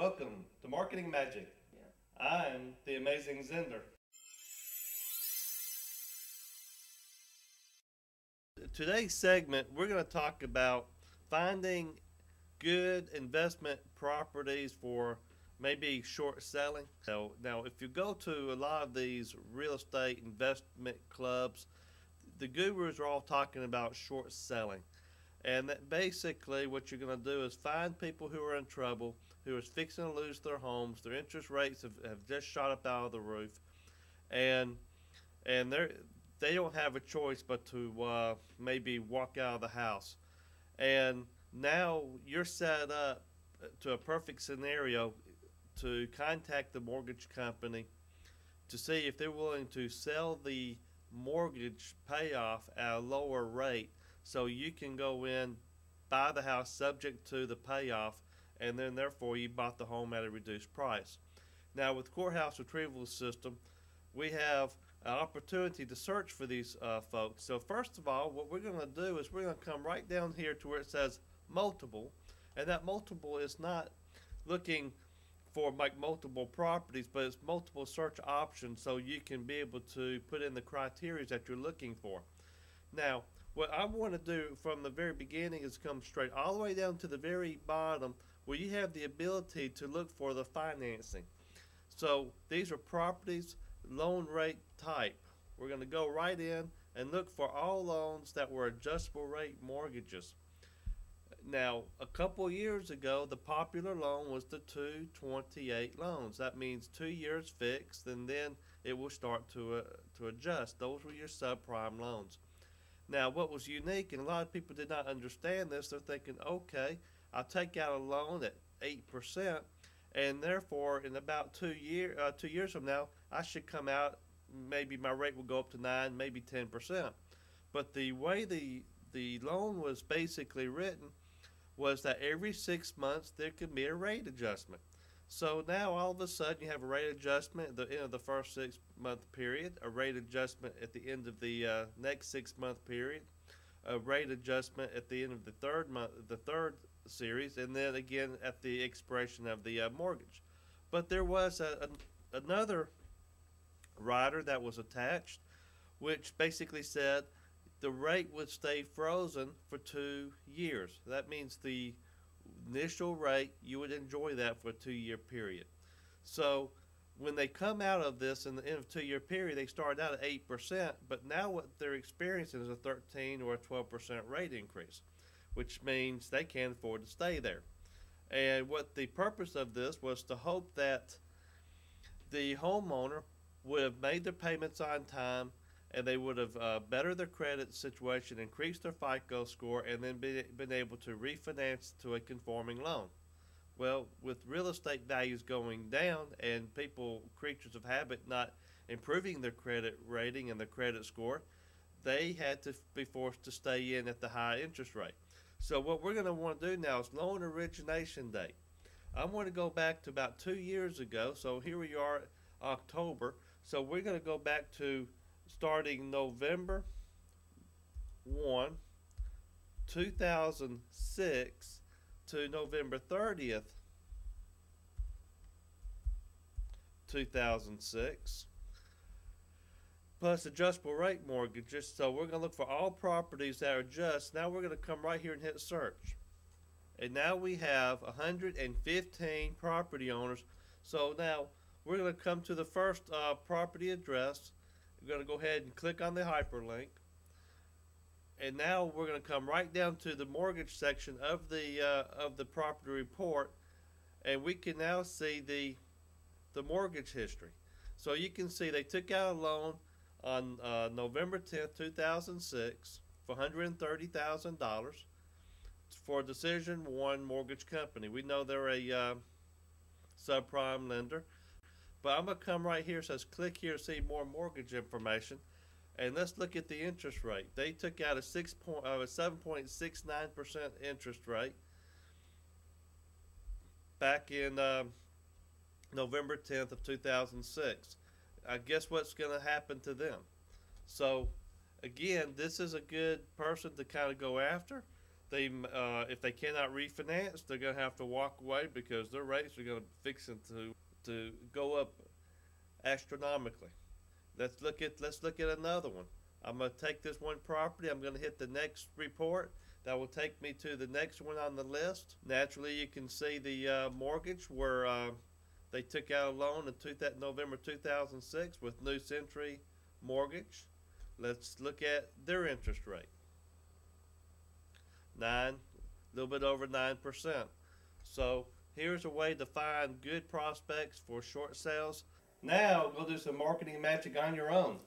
Welcome to Marketing Magic. I'm the Amazing Zinder. Today's segment, we're going to talk about finding good investment properties for maybe short selling. So now, if you go to a lot of these real estate investment clubs, the gurus are all talking about short selling. And that basically what you're going to do is find people who are in trouble, who are fixing to lose their homes. Their interest rates have just shot up out of the roof, and they don't have a choice but to maybe walk out of the house. And now you're set up to a perfect scenario to contact the mortgage company to see if they're willing to sell the mortgage payoff at a lower rate, so you can go in, buy the house subject to the payoff, and then therefore you bought the home at a reduced price. Now with Courthouse Retrieval System, we have an opportunity to search for these folks. So first of all, what we're going to do is we're going to come right down here to where it says multiple, and that multiple is not looking for like multiple properties, but it's multiple search options, so you can be able to put in the criteria that you're looking for. Now what I want to do from the very beginning is come straight all the way down to the very bottom where you have the ability to look for the financing. So these are properties, loan rate type. We're going to go right in and look for all loans that were adjustable rate mortgages. Now a couple years ago, the popular loan was the 228 loans. That means 2 years fixed, and then it will start to adjust. Those were your subprime loans. Now what was unique, and a lot of people did not understand this, they're thinking, okay, I'll take out a loan at 8%, and therefore in about 2 years from now, I should come out, maybe my rate will go up to 9, maybe 10%. But the way the loan was basically written was that every 6 months there could be a rate adjustment. So now all of a sudden you have a rate adjustment at the end of the first 6 month period, a rate adjustment at the end of the next 6 month period, a rate adjustment at the end of the third series, and then again at the expiration of the mortgage. But there was another rider that was attached, which basically said the rate would stay frozen for 2 years. That means the initial rate, you would enjoy that for a 2-year period. So when they come out of this in the end of a 2-year period, they started out at 8%, but now what they're experiencing is a 13 or a 12% rate increase, which means they can't afford to stay there. And what the purpose of this was to hope that the homeowner would have made their payments on time, and they would have bettered their credit situation, increased their FICO score, and then been able to refinance to a conforming loan. Well, with real estate values going down and people, creatures of habit, not improving their credit rating and their credit score, they had to be forced to stay in at the high interest rate. So what we're going to want to do now is loan origination date. I'm going to go back to about 2 years ago. So here we are, October. So we're going to go back to starting November 1, 2006 to November 30th, 2006, plus adjustable rate mortgages. So we're going to look for all properties that are just. Now we're going to come right here and hit search. And now we have 115 property owners. So now we're going to come to the first property address. We're going to go ahead and click on the hyperlink, and now we're going to come right down to the mortgage section of the property report, and we can now see the mortgage history. So you can see they took out a loan on November 10th, 2006 for $130,000 for Decision One Mortgage Company. We know they're a subprime lender. But I'm going to come right here, it says click here to see more mortgage information. And let's look at the interest rate. They took out a 7.69% interest rate back in November 10th of 2006. I guess what's going to happen to them? So again, this is a good person to kind of go after. if they cannot refinance, they're going to have to walk away because their rates are going to fixing to go up astronomically. Let's look at another one. I'm going to take this one property. I'm going to hit the next report. That will take me to the next one on the list. Naturally, you can see the mortgage where they took out a loan in November 2006 with New Century Mortgage. Let's look at their interest rate. A little bit over 9%. So here's a way to find good prospects for short sales. Now go do some marketing magic on your own.